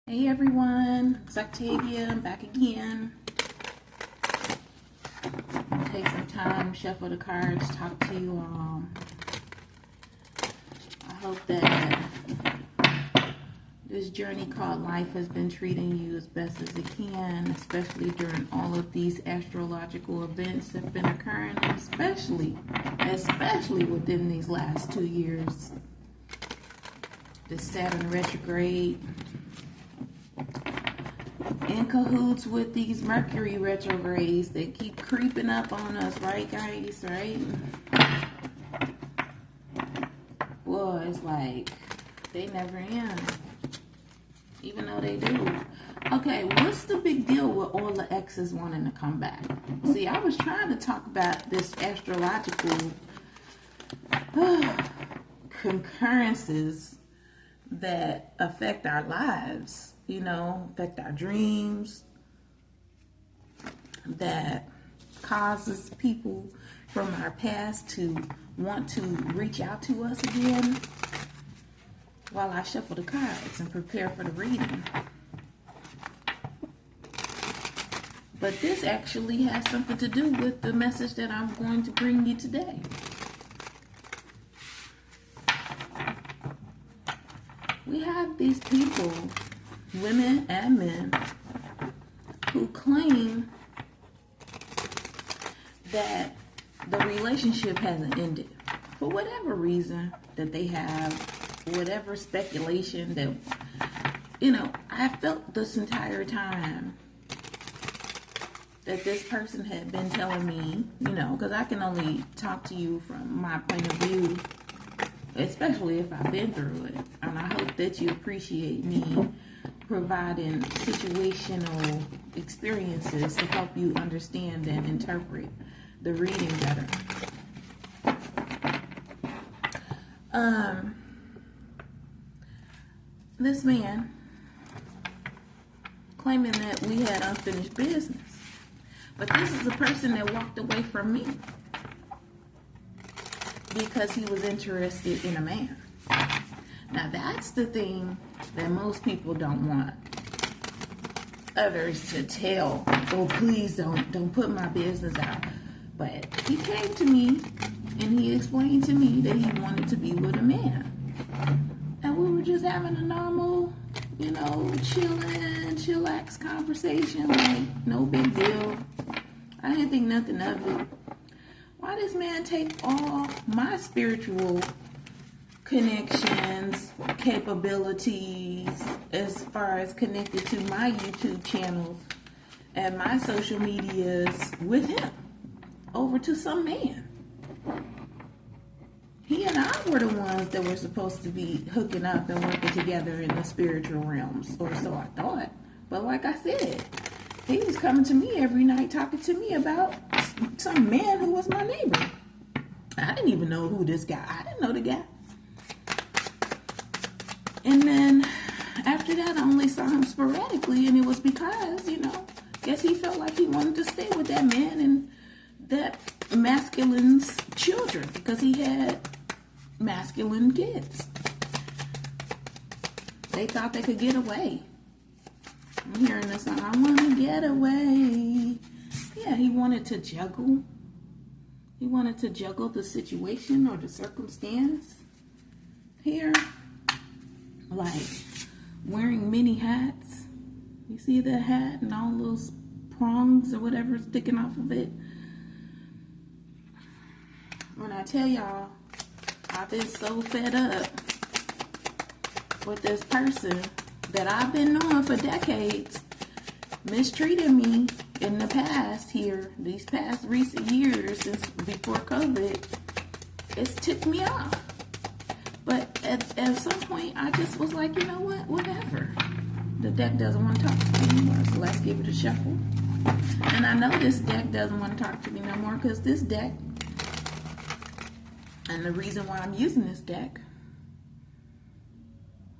Hey everyone, it's Octavia. I'm back again. Take some time, shuffle the cards, talk to you all. I hope that this journey called life has been treating you as best as it can, especially during all of these astrological events that have been occurring, especially within these last 2 years. The Saturn retrograde, in cahoots with these Mercury retrogrades that keep creeping up on us, right guys, right? Boy, it's like they never end, even though they do. Okay, what's the big deal with all the exes wanting to come back? See, I was trying to talk about this astrological concurrences that affect our lives, you know, affect our dreams, that causes people from our past to want to reach out to us again, while I shuffle the cards and prepare for the reading. But this actually has something to do with the message that I'm going to bring you today. We have these people, women and men, who claim that the relationship hasn't ended for whatever reason that they have, whatever speculation that, you know, I felt this entire time that this person had been telling me, you know, because I can only talk to you from my point of view, especially if I've been through it. And I hope that you appreciate me providing situational experiences to help you understand and interpret the reading better. This man claiming that we had unfinished business, but this is a person that walked away from me because he was interested in a man. Now that's the thing that most people don't want others to tell. Oh, please don't put my business out. But he came to me and he explained to me that he wanted to be with a man. And we were just having a normal, you know, chillax conversation, like no big deal. I didn't think nothing of it. Why does man take all my spiritual connections, capabilities, as far as connected to my YouTube channels and my social medias with him over to some man? He and I were the ones that were supposed to be hooking up and working together in the spiritual realms, or so I thought. But like I said, he was coming to me every night talking to me about some man who was my neighbor. I didn't even know who this guy. I didn't know the guy. And then after that, I only saw him sporadically, and it was because, you know, guess he felt like he wanted to stay with that man and that masculine's children, because he had masculine kids. They thought they could get away. I'm hearing this song, I want to get away. Yeah, he wanted to juggle. He wanted to juggle the situation or the circumstance here. Like wearing many hats. You see the hat and all those prongs or whatever sticking off of it. When I tell y'all, I've been so fed up with this person that I've been knowing for decades, mistreating me in the past here, these past recent years since before COVID, it's ticked me off. But at some point, I just was like, you know what, whatever. The deck doesn't want to talk to me anymore, so let's give it a shuffle. And I know this deck doesn't want to talk to me no more, because this deck, and the reason why I'm using this deck,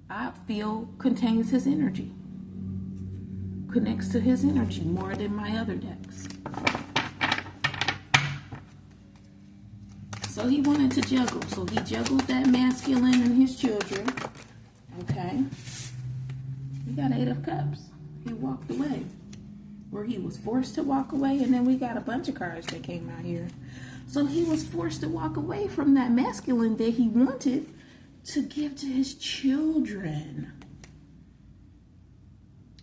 I feel contains his energy. Connects to his energy more than my other decks. So he wanted to juggle. So he juggled that masculine and his children. Okay. We got 8 of Cups. He walked away. Where he was forced to walk away. And then we got a bunch of cards that came out here. So he was forced to walk away from that masculine that he wanted to give to his children.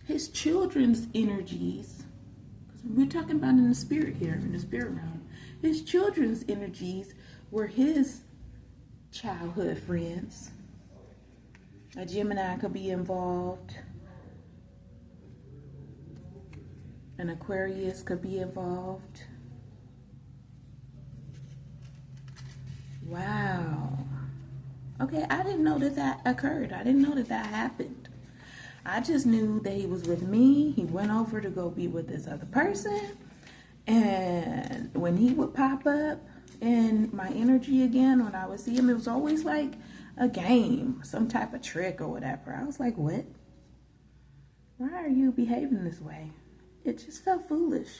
His children's energies. We're talking about in the spirit here, in the spirit realm. His children's energies were his childhood friends. A Gemini could be involved. An Aquarius could be involved. Wow. Okay, I didn't know that that occurred. I didn't know that that happened. I just knew that he was with me. He went over to go be with this other person. And when he would pop up in my energy again, when I would see him, it was always like a game, some type of trick or whatever. I was like, what? Why are you behaving this way? It just felt foolish.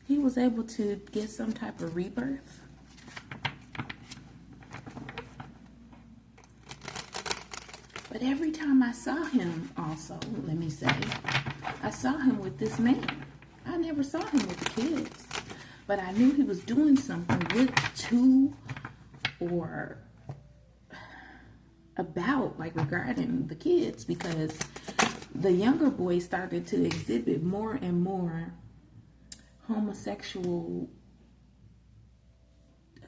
He was able to get some type of rebirth. But every time I saw him also, let me say, I saw him with this man. I never saw him with the kids. But I knew he was doing something with two or about, like regarding the kids, because the younger boy started to exhibit more and more homosexual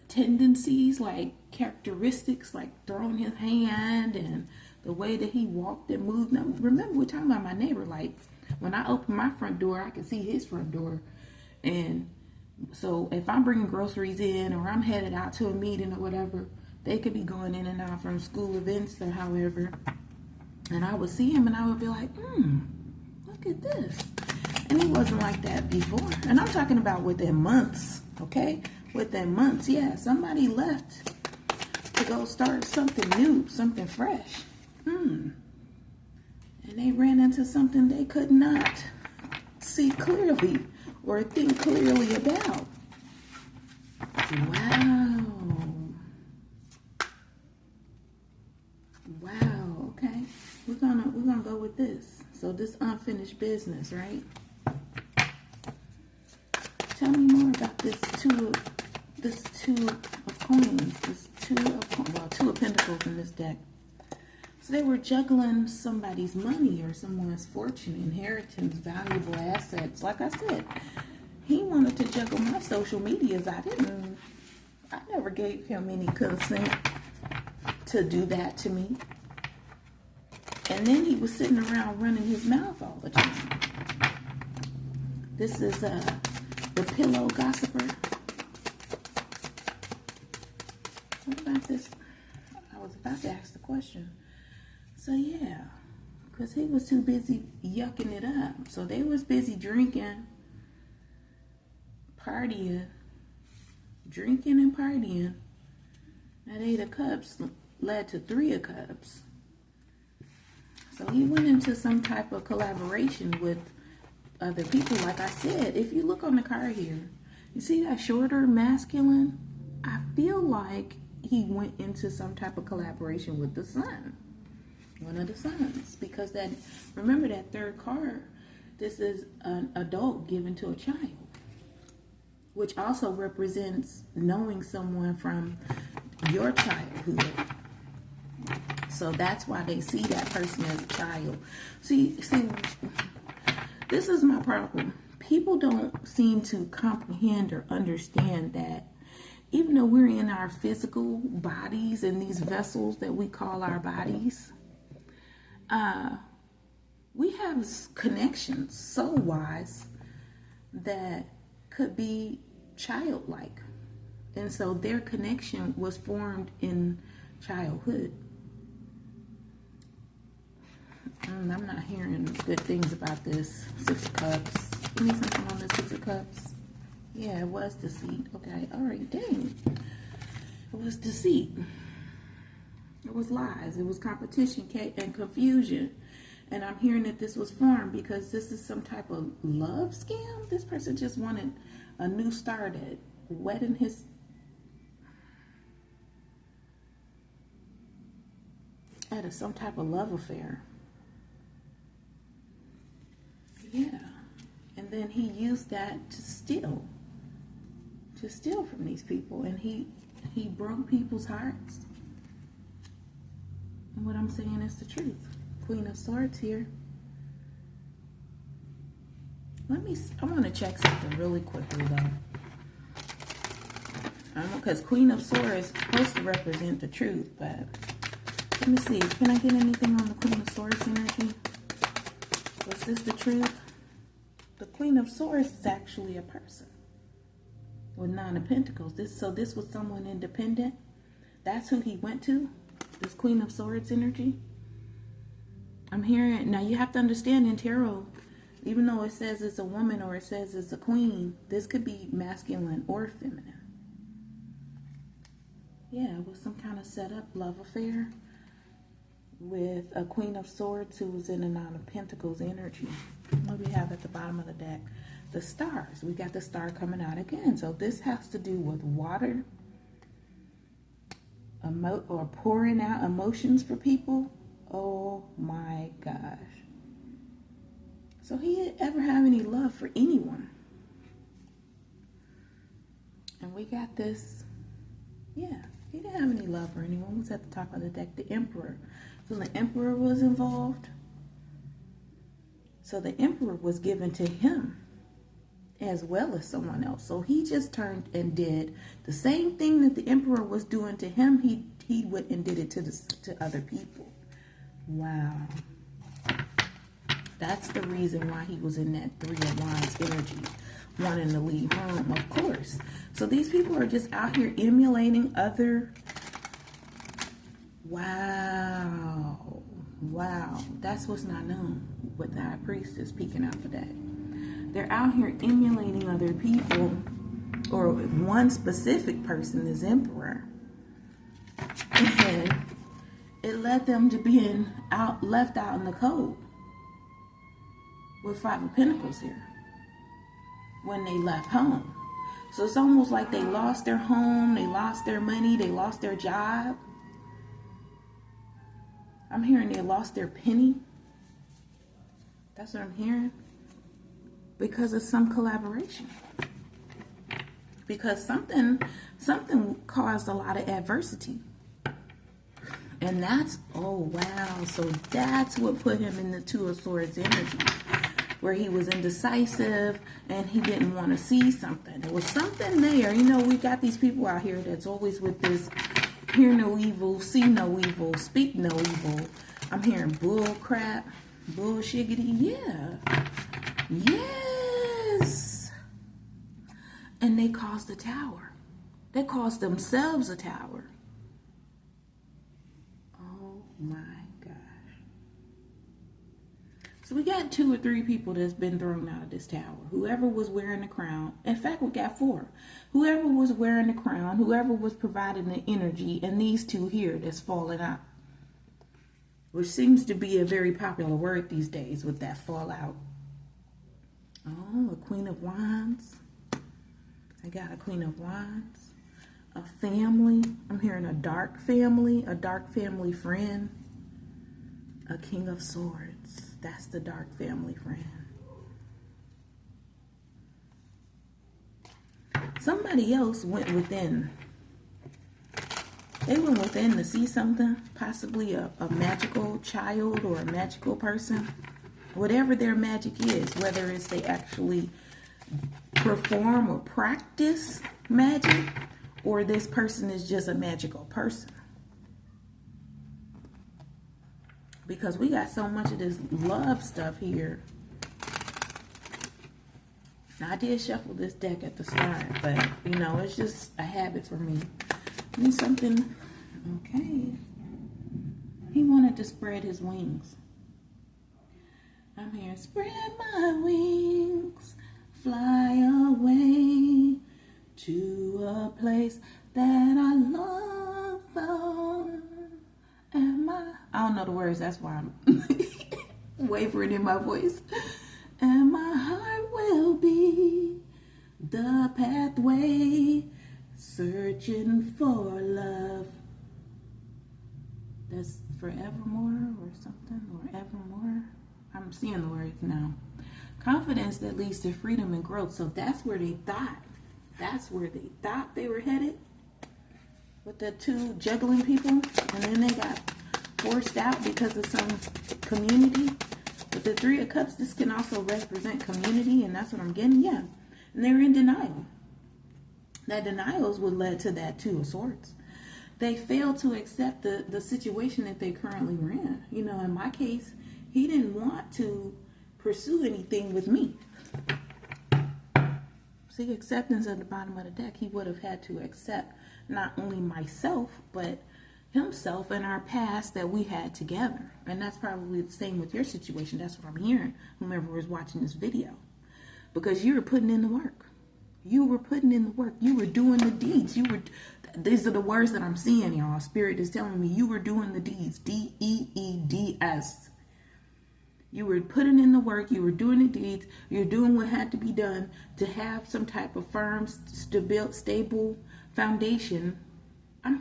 tendencies, like characteristics, like throwing his hand and the way that he walked and moved. Now, remember, we're talking about my neighbor. Like, when I open my front door, I can see his front door. And so if I'm bringing groceries in or I'm headed out to a meeting or whatever, they could be going in and out from school events or however. And I would see him and I would be like, look at this. And he wasn't like that before. And I'm talking about within months, okay? Within months, yeah. Somebody left to go start something new, something fresh. And they ran into something they could not see clearly or think clearly about. Wow. Wow, okay. We're gonna go with this. So this unfinished business, right? Tell me more about this two of coins. Two of pentacles in this deck. So they were juggling somebody's money or someone's fortune, inheritance, valuable assets. Like I said, he wanted to juggle my social medias. I never gave him any consent to do that to me. And then he was sitting around running his mouth all the time. This is the pillow gossiper. What about this? I was about to ask the question. So yeah, because he was too busy yucking it up. So they was busy drinking, partying, drinking and partying. That 8 of Cups led to 3 of Cups. So he went into some type of collaboration with other people. Like I said, if you look on the card here, you see that shorter masculine? I feel like he went into some type of collaboration with the sun. One of the sons. Because that, remember that third card, this is an adult given to a child. Which also represents knowing someone from your childhood. So that's why they see that person as a child. See, this is my problem. People don't seem to comprehend or understand that even though we're in our physical bodies and these vessels that we call our bodies, we have connections soul-wise that could be childlike. And so their connection was formed in childhood. I'm not hearing good things about this 6 of Cups. Give me something on the 6 of Cups. Yeah, it was deceit. Okay, all right, dang. It was deceit. It was lies. It was competition and confusion. And I'm hearing that this was formed because this is some type of love scam. This person just wanted a new start at wedding his... at some type of love affair. Yeah. And then he used that to steal from these people. And he broke people's hearts. And what I'm saying is the truth. Queen of Swords here. I want to check something really quickly though. Because Queen of Swords is supposed to represent the truth, but let me see. Can I get anything on the Queen of Swords energy? Was this the truth? The Queen of Swords is actually a person with Nine of Pentacles. So this was someone independent. That's who he went to. This Queen of Swords energy. I'm hearing, now you have to understand in tarot, even though it says it's a woman or it says it's a queen, this could be masculine or feminine. Yeah, with some kind of setup love affair with a Queen of Swords who was in a Nine of Pentacles energy. What do we have at the bottom of the deck? The stars. We got the star coming out again. So this has to do with water, or pouring out emotions for people. Oh my gosh. So he didn't ever have any love for anyone. And we got this, yeah, he didn't have any love for anyone. Who's at the top of the deck? The Emperor. So the Emperor was involved. So the Emperor was given to him as well as someone else. So he just turned and did the same thing that the Emperor was doing to him. He went and did it to other people. Wow. That's the reason why he was in that Three of Wands energy, wanting to leave home, of course. So these people are just out here emulating other... Wow. Wow. That's what's not known with the High Priestess peeking out today. They're out here emulating other people, or one specific person, this Emperor. And it led them to being left out in the cold with Five of Pentacles here when they left home. So it's almost like they lost their home, they lost their money, they lost their job. I'm hearing they lost their penny. That's what I'm hearing. Because of some collaboration. Because something caused a lot of adversity. And that's, oh wow, so that's what put him in the Two of Swords energy, where he was indecisive and he didn't want to see something. There was something there. You know, we got these people out here that's always with this hear no evil, see no evil, speak no evil. I'm hearing bull crap, bullshiggity. Yeah. Yes. And they caused a tower. They caused themselves a tower. Oh my gosh. So we got 2 or 3 people that's been thrown out of this tower. Whoever was wearing the crown. In fact, we got 4. Whoever was wearing the crown, whoever was providing the energy, and these 2 here that's falling out. Which seems to be a very popular word these days with that fallout. Oh, a Queen of Wands. I got a Queen of Wands. A family. I'm hearing a dark family friend. A King of Swords. That's the dark family friend. Somebody else went within. They went within to see something. Possibly a magical child or a magical person. Whatever their magic is. Whether it's they actually perform or practice magic, or this person is just a magical person. Because we got so much of this love stuff here. Now, I did shuffle this deck at the start, but, you know, it's just a habit for me. Need something, okay. He wanted to spread his wings. I'm here, spread my wings, fly away to a place that I long for. I don't know the words, that's why I'm wavering in my voice. And my heart will be The pathway, searching for love. That's forevermore or something, or evermore. I'm seeing the words now. Confidence that leads to freedom and growth. So that's where they thought. That's where they thought they were headed. With the two juggling people. And then they got forced out because of some community. With the Three of Cups, this can also represent community. And that's what I'm getting. Yeah. And they were in denial. That denial is what led to that Two of Swords. They failed to accept the situation that they currently were in. You know, in my case, he didn't want to pursue anything with me. See, acceptance at the bottom of the deck. He would have had to accept not only myself, but himself and our past that we had together. And that's probably the same with your situation. That's what I'm hearing, whomever was watching this video. Because you were putting in the work. You were putting in the work. You were doing the deeds. These are the words that I'm seeing, y'all. Spirit is telling me you were doing the deeds. D-E-E-D-S. You were putting in the work. You were doing the deeds. You're doing what had to be done to have some type of firm, stable foundation. I'm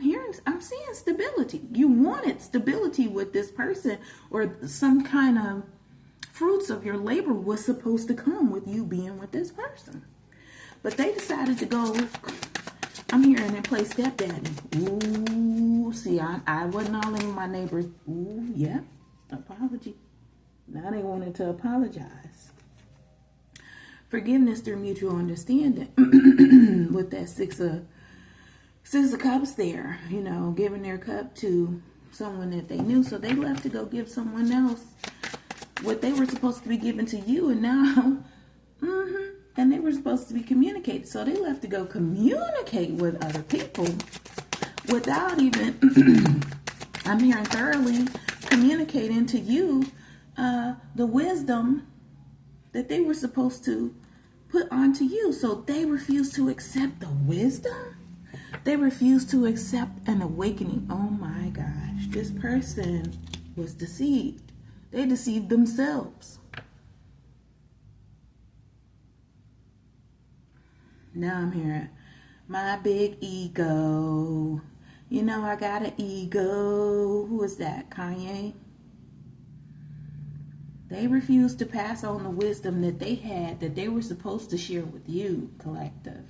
seeing stability. You wanted stability with this person, or some kind of fruits of your labor was supposed to come with you being with this person. But they decided to go, I'm hearing they play stepdaddy. Ooh, see, I wasn't all in my neighbors. Ooh, yeah, apology. Now they wanted to apologize. Forgiveness through mutual understanding. With that Six of Cups there, you know, giving their cup to someone that they knew. So they left to go give someone else what they were supposed to be giving to you. And now, and they were supposed to be communicated. So they left to go communicate with other people without even, I'm hearing thoroughly communicating to you the wisdom that they were supposed to put onto you. So they refused to accept the wisdom. They refused to accept an awakening. Oh my gosh, this person was deceived. They deceived themselves. Now I'm hearing my big ego. You know, I got an ego. Who is that? Kanye? They refused to pass on the wisdom that they had, that they were supposed to share with you, collective.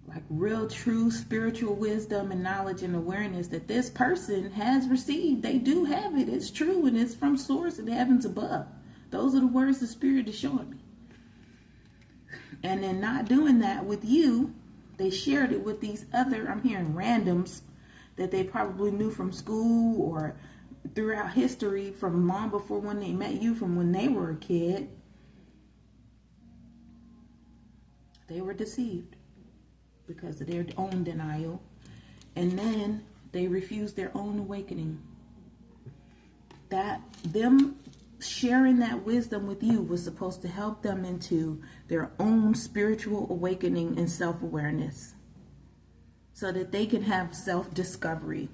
Like real, true spiritual wisdom and knowledge and awareness that this person has received. They do have it. It's true, and it's from source in the heavens above. Those are the words the Spirit is showing me. And in not doing that with you, they shared it with these other, I'm hearing randoms, that they probably knew from school or throughout history, from long before when they met you, from when they were a kid. They were deceived because of their own denial, and then they refused their own awakening. That them sharing that wisdom with you was supposed to help them into their own spiritual awakening and self-awareness, so that they can have self-discovery.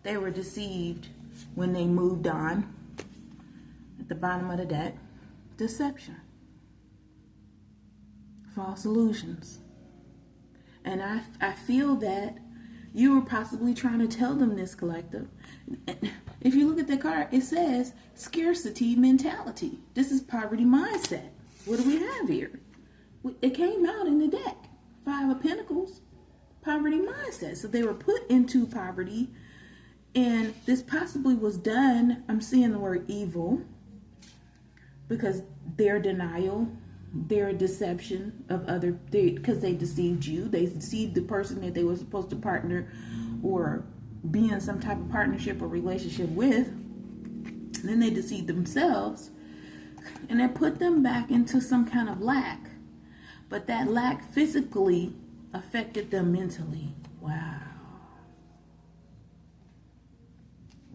They were deceived when they moved on. At the bottom of the deck, deception, false illusions. And I feel that you were possibly trying to tell them this, collective. If you look at the card, it says scarcity mentality. This is poverty mindset. What do we have here? It came out in the deck. Five of Pentacles, poverty mindset. So they were put into poverty, and this possibly was done, I'm seeing the word evil, because their denial, their deception of other, because they deceived you. They deceived the person that they were supposed to partner or be in some type of partnership or relationship with. And then they deceived themselves, and that put them back into some kind of lack. But that lack physically affected them mentally. Wow.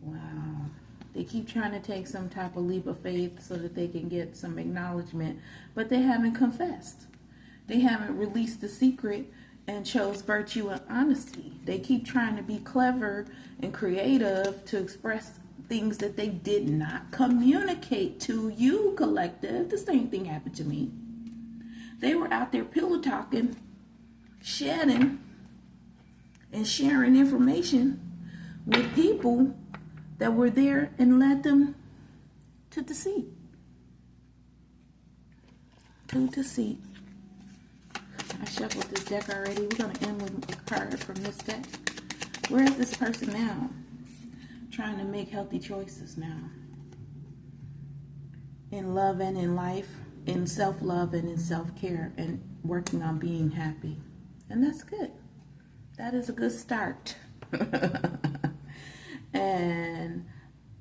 Wow. They keep trying to take some type of leap of faith so that they can get some acknowledgement, but they haven't confessed. They haven't released the secret and chose virtue and honesty. They keep trying to be clever and creative to express things that they did not communicate to you, collective. The same thing happened to me. They were out there pillow talking, shedding, and sharing information with people that were there and led them to deceit. To deceit. I shuffled this deck already. We're going to end with a card from this deck. Where is this person now? Trying to make healthy choices now. In love and in life, in self-love and in self-care, and working on being happy. And that's good. That is a good start. And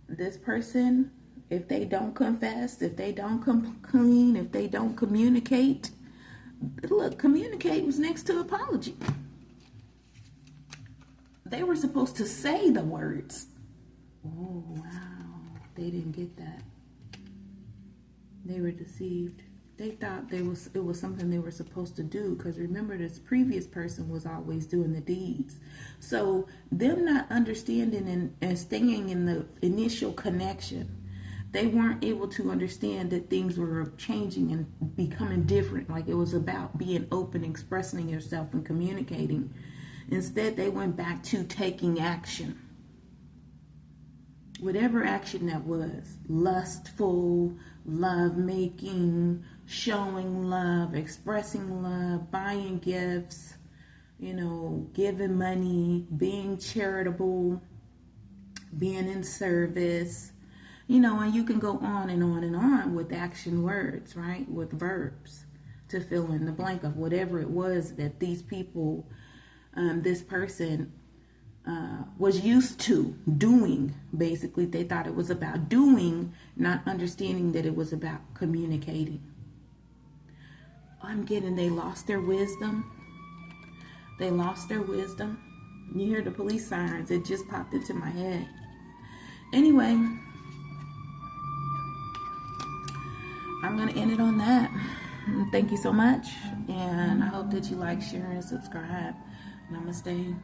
this person, if they don't confess, if they don't come clean, if they don't communicate, look, communicate was next to apology. They were supposed to say the words. Oh, wow. They didn't get that. They were deceived. They thought it was something they were supposed to do, because remember, this previous person was always doing the deeds. So them not understanding and staying in the initial connection, they weren't able to understand that things were changing and becoming different. Like it was about being open, expressing yourself, and communicating. Instead, they went back to taking action. Whatever action that was, lustful, love-making, showing love, expressing love, buying gifts, giving money, being charitable, being in service, and you can go on and on and on with action words, right? With verbs to fill in the blank of whatever it was that these people, this person, was used to doing. Basically, they thought it was about doing, not understanding that it was about communicating. I'm getting they lost their wisdom. They lost their wisdom. You hear the police sirens. It just popped into my head. Anyway, I'm going to end it on that. Thank you so much. And I hope that you like, share, and subscribe. Namaste.